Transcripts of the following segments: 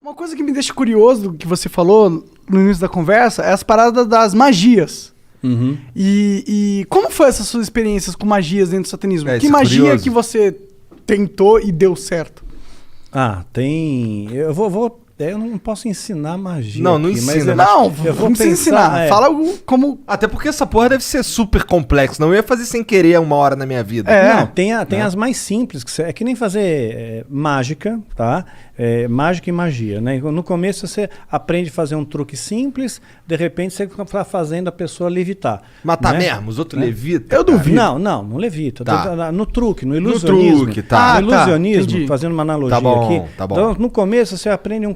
Uma coisa que me deixa curioso do que você falou no início da conversa é as paradas das magias. Uhum. E como foi essas suas experiências com magias dentro do satanismo? Que isso é magia curioso. que você tentou e deu certo? Tem. Eu não posso ensinar magia. Não, não aqui, mas ensina. Não, eu vou não precisa ensinar. Fala algo como... Até porque essa porra deve ser super complexo. Não eu ia fazer sem querer uma hora na minha vida. Não, tem as mais simples, é que nem fazer mágica, tá? Mágica e magia, né? No começo você aprende a fazer um truque simples, de repente você está fazendo a pessoa levitar. Matar né? mesmo, os outros levitam. Eu duvido. Não levita. Tá. No truque, no ilusionismo. truque, tá. No ilusionismo, entendi. fazendo uma analogia Tá bom, aqui. tá bom. Então, no começo você aprende um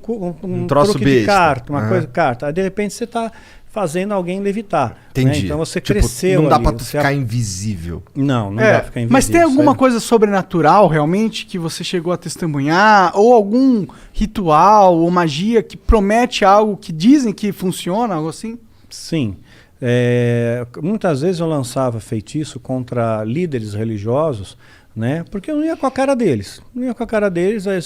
troço truque de besta. carta, uma Aham. coisa de carta. Aí de repente você está fazendo alguém levitar. Entendi. Né? Então você Tipo, cresceu não dá ali, pra tu você ficar invisível. Não dá pra ficar invisível. Mas tem alguma isso coisa sobrenatural realmente que você chegou a testemunhar? Ou algum ritual ou magia que promete algo que dizem que funciona, algo assim? Sim. Muitas vezes eu lançava feitiço contra líderes religiosos, né? Porque eu não ia com a cara deles.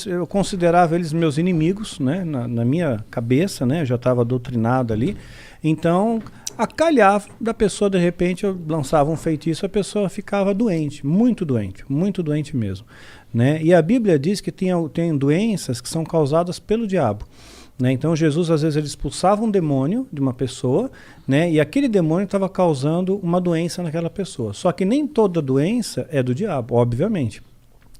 Eu considerava eles meus inimigos, né? Na minha cabeça, né? Eu já estava doutrinado ali. Então, acalhava da pessoa, de repente, eu lançava um feitiço, a pessoa ficava doente muito doente mesmo. Né? E a Bíblia diz que tem doenças que são causadas pelo diabo. Né? Então Jesus às vezes ele expulsava um demônio de uma pessoa, né? E aquele demônio estava causando uma doença naquela pessoa. Só que nem toda doença é do diabo, obviamente.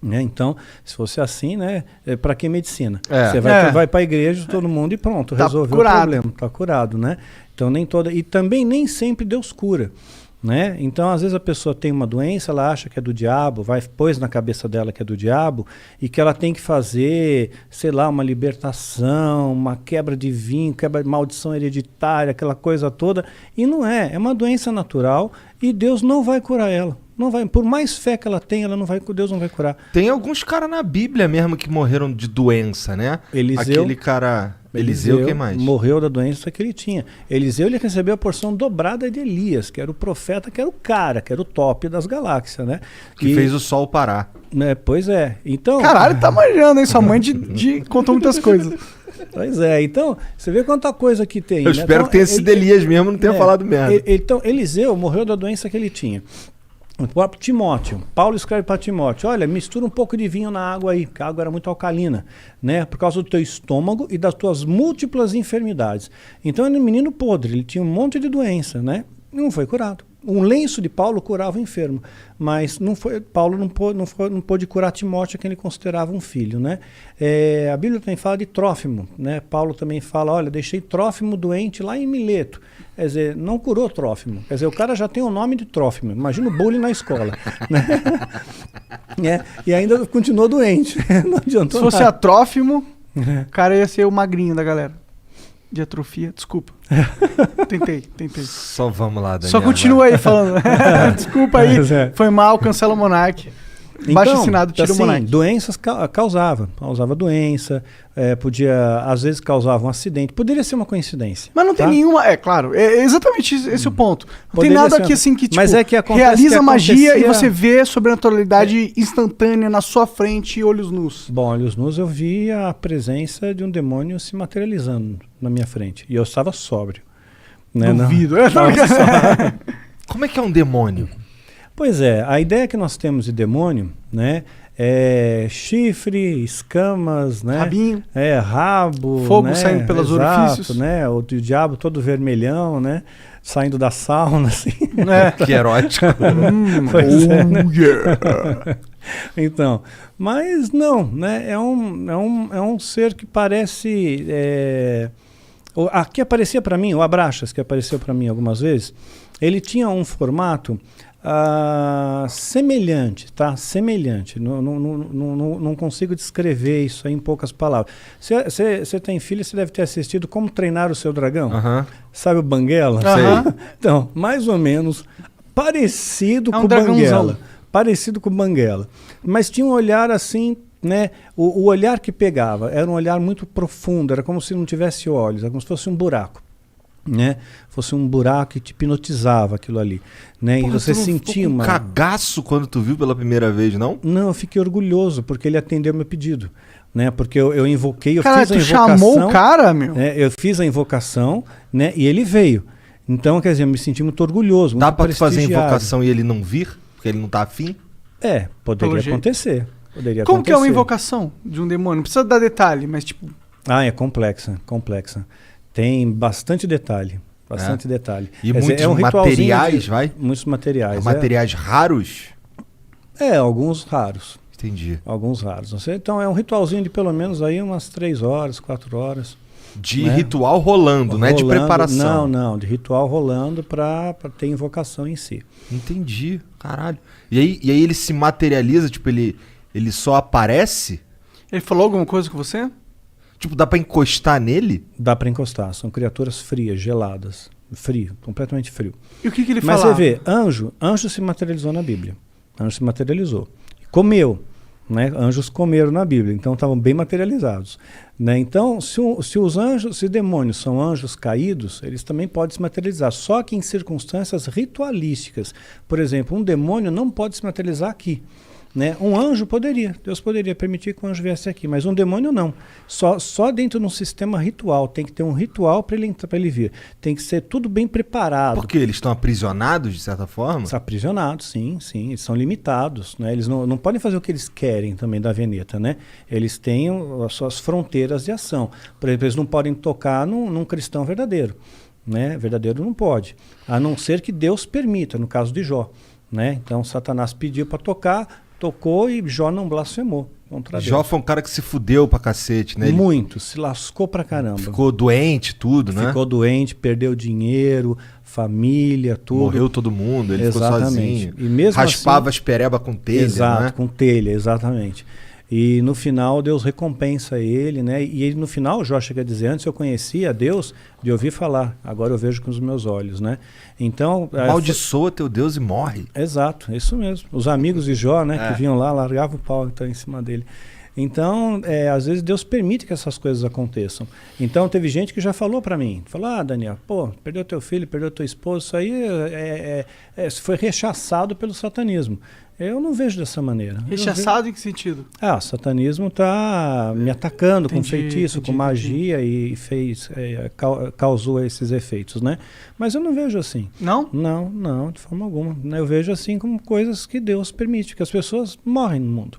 Né? Então, se fosse assim, né? Para que medicina? Você vai para a igreja, todo mundo e pronto, Tá resolveu curado. o problema, está curado, né? Então e também nem sempre Deus cura. Né? Então, às vezes a pessoa tem uma doença, ela acha que é do diabo, pôs na cabeça dela que é do diabo e que ela tem que fazer, sei lá, uma libertação, uma quebra de vinho, quebra de maldição hereditária, aquela coisa toda. E não é uma doença natural e Deus não vai curar ela. Não vai, por mais fé que ela tenha, Deus não vai curar. Tem alguns caras na Bíblia mesmo que morreram de doença, né? Eliseu. Aquele cara... Eliseu, quem mais? Morreu da doença que ele tinha. Eliseu ele recebeu a porção dobrada de Elias, que era o profeta, que era o cara, que era o top das galáxias, né? Que fez o sol parar. Pois é. Então, Caralho, tá manjando, hein? Sua mãe contou muitas coisas. Pois é. Então, você vê quanta coisa que tem. Eu espero que tenha sido Elias mesmo, não tenha falado merda. Então, Eliseu morreu da doença que ele tinha. O próprio Timóteo, Paulo escreve para Timóteo, olha, mistura um pouco de vinho na água aí, porque a água era muito alcalina, né? Por causa do teu estômago e das tuas múltiplas enfermidades. Então ele era um menino podre, ele tinha um monte de doença, né? E não foi curado. Um lenço de Paulo curava o enfermo, mas Paulo não pôde curar Timóteo, que ele considerava um filho, né? A Bíblia também fala de Trófimo, né? Paulo também fala, olha, deixei Trófimo doente lá em Mileto. Quer dizer, não curou Trófimo. Quer dizer, o cara já tem o nome de Trófimo. Imagina o bullying na escola. Né? E ainda continuou doente. Não adiantou Se fosse nada. a Trófimo, o cara ia ser o magrinho da galera. De atrofia, desculpa. Tentei. Só vamos lá, Daniel. Só continua aí falando. Desculpa aí, Mas foi mal, cancela o Monark. Baixo assinado, tira o Monark. Doenças causava doença, podia, às vezes causava um acidente, poderia ser uma coincidência. Mas não tem nenhuma, claro, é exatamente esse o ponto. Não tem Poderia nada ser aqui assim que, tipo, mas é que acontece realiza que magia e acontecia- você vê sobrenaturalidade instantânea na sua frente, olhos nus. Bom, olhos nus eu vi a presença de um demônio se materializando na minha frente, e eu estava sóbrio. Né? Duvido. Como é que é um demônio? Pois é, a ideia que nós temos de demônio, né, é chifre, escamas, né, Rabinho. rabo, Fogo né, saindo pelos exato, orifícios. né, o diabo todo vermelhão, né, saindo da sauna, assim. Que erótico. Pois é, né? Yeah. Então, mas não, né, é um ser que parece, que aparecia para mim, o Abraxas, que apareceu para mim algumas vezes, ele tinha um formato semelhante, tá? Semelhante. Não consigo descrever isso aí em poucas palavras. Você tem filho, você deve ter assistido Como Treinar o Seu Dragão. Sabe o Banguela? Sei. Então, mais ou menos parecido com o dragãozão. Banguela. Parecido com o Banguela. Mas tinha um olhar assim, né? O olhar que pegava era um olhar muito profundo, era como se não tivesse olhos, era como se fosse um buraco. Né? Fosse um buraco que te hipnotizava aquilo ali, né? Porra, e você tu não sentia ficou com uma... cagaço quando tu viu pela primeira vez, não? Não, eu fiquei orgulhoso porque ele atendeu meu pedido, né? Porque eu invoquei, eu Cara, fiz a tu invocação. chamou o cara, meu? Né? Eu fiz a invocação, né? E ele veio. Então, quer dizer, eu me senti muito orgulhoso, muito Dá pra tu fazer a prestigiado. invocação e ele não vir? Porque ele não tá afim? Poderia Pelo jeito. acontecer. Como que é uma invocação de um demônio? Não precisa dar detalhe, mas tipo... É complexa. Tem bastante detalhe. Bastante detalhe. E Quer muitos dizer, materiais, vai? Muitos materiais. Materiais raros? Alguns raros. Entendi. Alguns raros. Então é um ritualzinho de pelo menos aí umas 3 horas, 4 horas. De ritual rolando, não é de preparação. Não, de ritual rolando para ter invocação em si. Entendi, caralho. E aí ele se materializa, tipo, ele só aparece? Ele falou alguma coisa com você? Tipo, dá pra encostar nele? Dá para encostar, são criaturas frias, geladas. Frio, completamente frio. E o que ele Mas falava? você vê, anjo se materializou na Bíblia. Anjo se materializou. Comeu. Né? Anjos comeram na Bíblia, então estavam bem materializados. Né? Então, se demônios são anjos caídos, eles também podem se materializar, só que em circunstâncias ritualísticas. Por exemplo, um demônio não pode se materializar aqui. Né? Um anjo poderia, Deus poderia permitir que o anjo viesse aqui, mas um demônio não. Só dentro de um sistema ritual, tem que ter um ritual para ele vir. Tem que ser tudo bem preparado. Porque eles estão aprisionados, de certa forma? Estão aprisionados, sim, eles são limitados. Né? Eles não podem fazer o que eles querem também da Veneta. Né? Eles têm as suas fronteiras de ação. Por exemplo, eles não podem tocar num cristão verdadeiro. Né? Verdadeiro não pode, a não ser que Deus permita, no caso de Jó. Né? Então Satanás pediu para tocar, tocou e Jó não blasfemou contra Deus. Jó foi um cara que se fudeu pra cacete, né? Muito, se lascou pra caramba. Ficou doente, tudo, né? Ficou doente, perdeu dinheiro, família, tudo. Morreu todo mundo, ele ficou sozinho. E mesmo raspava assim, as pereba com telha, exato, né? Com telha, exatamente. E no final Deus recompensa ele, né? E ele, no final, Jó chega a dizer, antes eu conhecia Deus de ouvir falar, agora eu vejo com os meus olhos, né? Então... Amaldiçoa teu Deus e morre. Exato, isso mesmo. Os amigos de Jó, né, que vinham lá, largavam o pau então, em cima dele. Então, às vezes Deus permite que essas coisas aconteçam. Então, teve gente que já falou para mim, falou, Daniel, perdeu teu filho, perdeu teu esposo, isso aí foi rechaçado pelo satanismo. Eu não vejo dessa maneira. Rechaçado em que sentido? O satanismo está me atacando com feitiço, com magia e causou esses efeitos, né? Mas eu não vejo assim. Não? Não, de forma alguma. Eu vejo assim como coisas que Deus permite, que as pessoas morrem no mundo.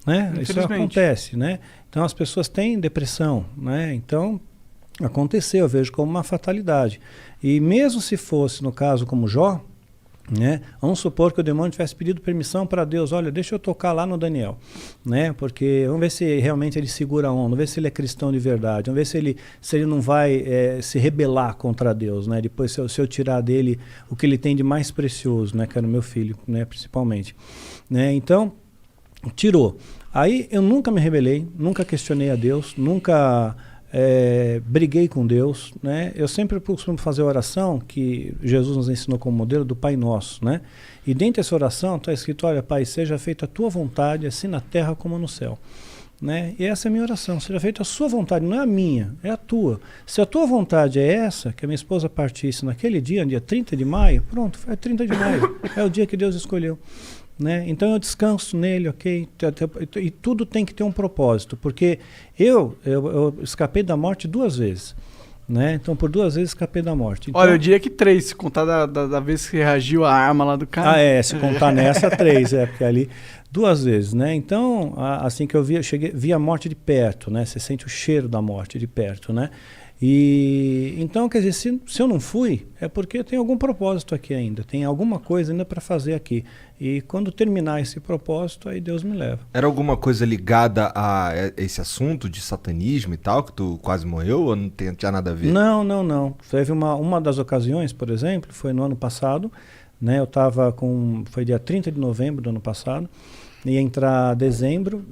Né? Isso acontece, né? Então as pessoas têm depressão, né? Então aconteceu, eu vejo como uma fatalidade. E mesmo se fosse no caso como Jó, né? Vamos supor que o demônio tivesse pedido permissão para Deus, olha, deixa eu tocar lá no Daniel, né? Porque vamos ver se realmente ele segura a onda, vamos ver se ele é cristão de verdade, vamos ver se ele não vai se rebelar contra Deus, né? Depois se eu tirar dele o que ele tem de mais precioso, né? Que era o meu filho, né? Principalmente, né? Então tirou. Aí eu nunca me rebelei, nunca questionei a Deus, nunca briguei com Deus, né? Eu sempre costumo fazer a oração que Jesus nos ensinou como modelo do Pai Nosso, né? E dentro dessa oração está escrito, olha, Pai, seja feita a tua vontade, assim na terra como no céu. Né? E essa é a minha oração, seja feita a sua vontade, não é a minha, é a tua. Se a tua vontade é essa, que a minha esposa partisse naquele dia 30 de maio, pronto, foi 30 de maio, é o dia que Deus escolheu. Né? Então eu descanso nele, ok? E tudo tem que ter um propósito, porque eu escapei da morte 2 vezes. Né? Então por 2 vezes escapei da morte. Então, olha, eu diria que 3, se contar da vez que reagiu a arma lá do cara. Se contar nessa 3, porque ali 2 vezes, né? Então, assim que eu vi a morte de perto, né? Você sente o cheiro da morte de perto, né? E então, quer dizer, se eu não fui, é porque tem algum propósito aqui ainda, tem alguma coisa ainda para fazer aqui. E quando terminar esse propósito, aí Deus me leva. Era alguma coisa ligada a esse assunto de satanismo e tal, que tu quase morreu, ou não tinha nada a ver? Não. Teve uma das ocasiões, por exemplo, foi no ano passado, né? Eu estava foi dia 30 de novembro do ano passado, ia entrar dezembro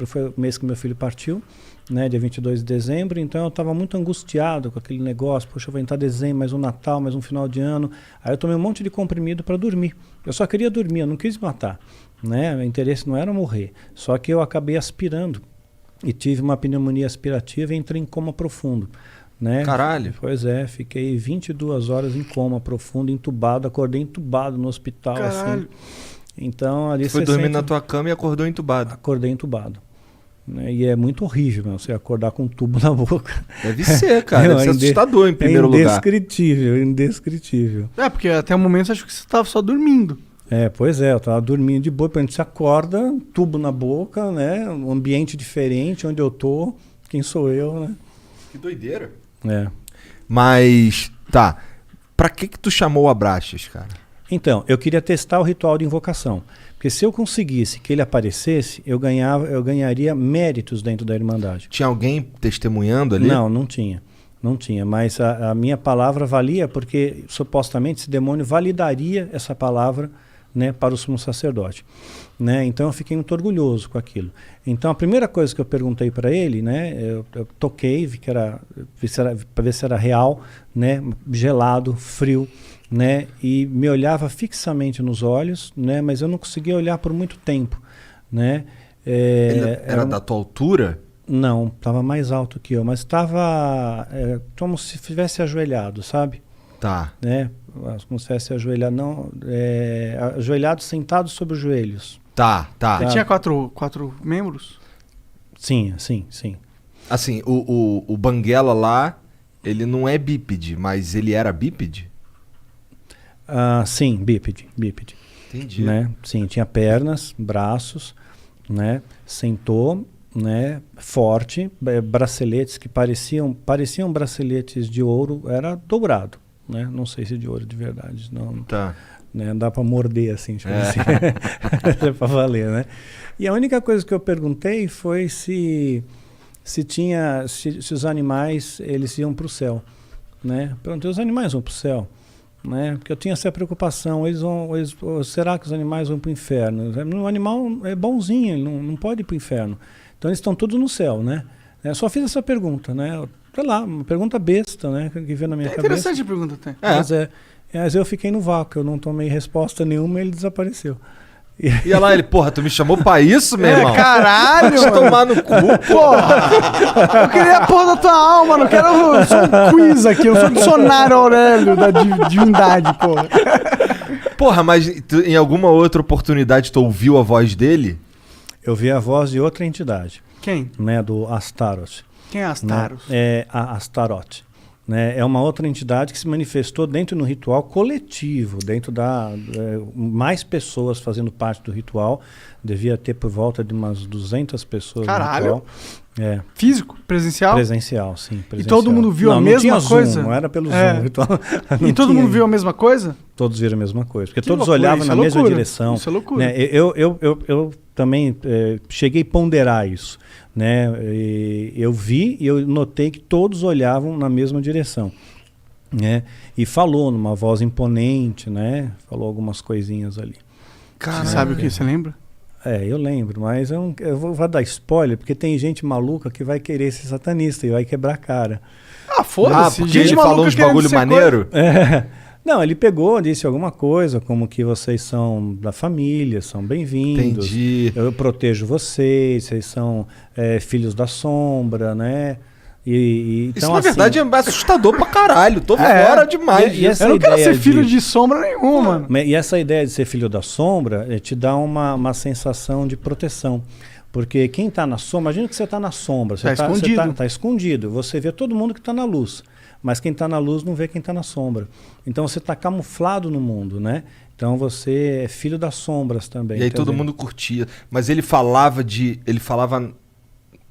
foi o mês que meu filho partiu, né, dia 22 de dezembro, então eu estava muito angustiado com aquele negócio, poxa, eu vou entrar dezembro, mais um Natal, mais um final de ano, aí eu tomei um monte de comprimido para dormir, eu só queria dormir, eu não quis matar, né, meu interesse não era morrer, só que eu acabei aspirando, e tive uma pneumonia aspirativa e entrei em coma profundo, né? Caralho! Pois fiquei 22 horas em coma profundo, entubado, acordei entubado no hospital, caralho. assim, então ali você foi dormir na tua cama e acordou entubado? Acordei entubado. né? E é muito horrível, meu, você acordar com um tubo na boca. Deve ser, cara. Deve ser assustador em primeiro lugar. Indescritível, indescritível. Porque até o momento eu acho que você tava só dormindo. Pois é, eu tava dormindo de boa, depois a gente se acorda, tubo na boca, né? Um ambiente diferente, onde eu tô, quem sou eu, né? Que doideira. Mas, tá, pra que tu chamou o Abraxas, cara? Então, eu queria testar o ritual de invocação. Porque se eu conseguisse que ele aparecesse, eu ganharia méritos dentro da Irmandade. Tinha alguém testemunhando ali? Não tinha. Não tinha, mas a minha palavra valia porque, supostamente, esse demônio validaria essa palavra, né, para o sumo sacerdote. Né? Então eu fiquei muito orgulhoso com aquilo. Então a primeira coisa que eu perguntei para ele, né, eu toquei, para ver se era real, né, gelado, frio, né, e me olhava fixamente nos olhos, né, mas eu não conseguia olhar por muito tempo. Né? Ele era da tua altura? Não, estava mais alto que eu, mas estava como se estivesse ajoelhado, sabe? Tá. Né? Como se estivesse ajoelhado, não, ajoelhado, sentado sobre os joelhos. Tá. Ele tinha quatro membros? Sim. Assim, o Banguela lá, ele não é bípede, mas ele era bípede? Sim, bípede. Entendi. Né? Sim, tinha pernas, braços, né? Sentou, né? Forte, braceletes que pareciam braceletes de ouro, era dobrado, né? Não sei se de ouro de verdade, não. Tá. Né? Dá para morder assim, tipo assim. É para valer, né? E a única coisa que eu perguntei foi se os animais eles iam para o céu, né? Perguntei, os animais vão para o céu, né? Porque eu tinha essa preocupação, será que os animais vão para o inferno? O animal é bonzinho, ele não pode ir para o inferno. Então eles estão todos no céu, né? Eu só fiz essa pergunta, né? Sei lá, uma pergunta besta, né? Que veio na minha cabeça. Interessante a pergunta até. Mas eu fiquei no vácuo, eu não tomei resposta nenhuma e ele desapareceu. E olha lá, ele, porra, tu me chamou pra isso, meu irmão? Caralho! Te tomar no cu, porra! Eu queria a porra da tua alma, não quero. Eu sou um quiz aqui, eu sou o dicionário Aurélio da divindade, porra. Porra, mas em alguma outra oportunidade tu ouviu a voz dele? Eu vi a voz de outra entidade. Quem? Né, do Astaroth. Quem é Astaroth? Né? É a Astaroth. Né? É uma outra entidade que se manifestou dentro do ritual coletivo, dentro mais pessoas fazendo parte do ritual. Devia ter por volta de umas 200 pessoas. Caralho! No ritual. Físico? Presencial? Presencial, sim. Presencial. E todo mundo viu a mesma coisa? Zoom, não era pelo Zoom. Ritual, e todo mundo viu a mesma coisa? Todos viram a mesma coisa. Porque todos olhavam na mesma direção. Isso é loucura. Né? Eu também cheguei a ponderar isso. Né? Eu vi e eu notei que todos olhavam na mesma direção, né? E falou numa voz imponente, né? Falou algumas coisinhas ali. Caralho. Você sabe o que você lembra? Eu lembro, mas eu vou dar spoiler, porque tem gente maluca que vai querer ser satanista e vai quebrar a cara. Foda-se. Porque gente ele falou uns bagulho maneiro? Não, ele pegou, disse alguma coisa, como que vocês são da família, são bem-vindos. Entendi. Eu protejo vocês são filhos da sombra, né? Então, isso, na verdade, é assustador pra caralho. Tô fora demais. Eu não quero ser filho de sombra nenhuma, mano. E essa ideia de ser filho da sombra te dá uma sensação de proteção. Porque quem está na sombra, imagina que você está na sombra. Você está escondido. Tá escondido. Você vê todo mundo que está na luz. Mas quem está na luz não vê quem está na sombra. Então você está camuflado no mundo, né? Então você é filho das sombras também. E aí todo mundo curtia. Mas ele falava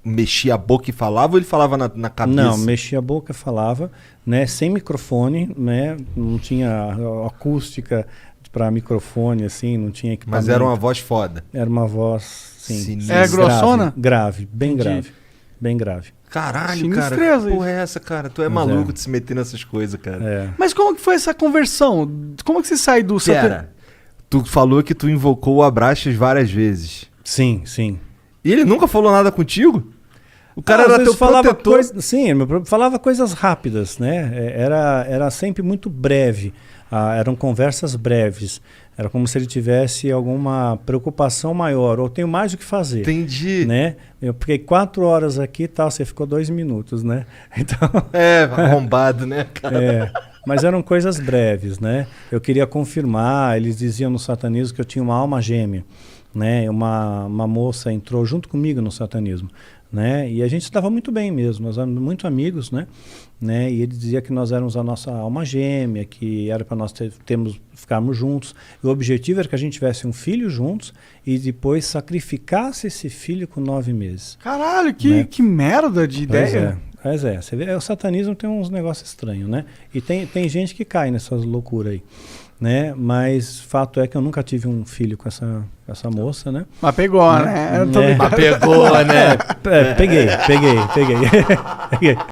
mexia a boca e falava, ou ele falava na cabeça? Não, mexia a boca e falava, né? Sem microfone, né? Não tinha acústica para microfone, assim, não tinha equipamento. Mas era uma voz foda. Era uma voz, sim. É grossona? Grave, bem grave. Bem grave. Caralho, cara, que porra é essa, cara? Tu é maluco de se meter nessas coisas, cara. Mas como que foi essa conversão? Como que você sai do... Tu falou que tu invocou o Abraxas várias vezes. Sim. E ele nunca falou nada contigo? O cara era teu protetor. Falava coisas rápidas, né? Era sempre muito breve. Eram conversas breves. Era como se ele tivesse alguma preocupação maior, ou tenho mais o que fazer. Entendi. Né? Eu fiquei 4 horas aqui e tal, você ficou 2 minutos, né? Então, arrombado, né, cara? Mas eram coisas breves, né? Eu queria confirmar, eles diziam no satanismo que eu tinha uma alma gêmea. né? Uma moça entrou junto comigo no satanismo, né? E a gente estava muito bem mesmo, nós éramos muito amigos, né? E ele dizia que nós éramos a nossa alma gêmea, que era para nós ficarmos juntos. E o objetivo era que a gente tivesse um filho juntos e depois sacrificasse esse filho com 9 meses. Caralho, Né? que merda de ideia. Pois é, você vê, o satanismo tem uns negócios estranhos, né? E tem gente que cai nessas loucuras aí, né? Mas fato é que eu nunca tive um filho com essa moça, né? Mas pegou, né? Eu tô Mas pegou, né? Peguei. Peguei.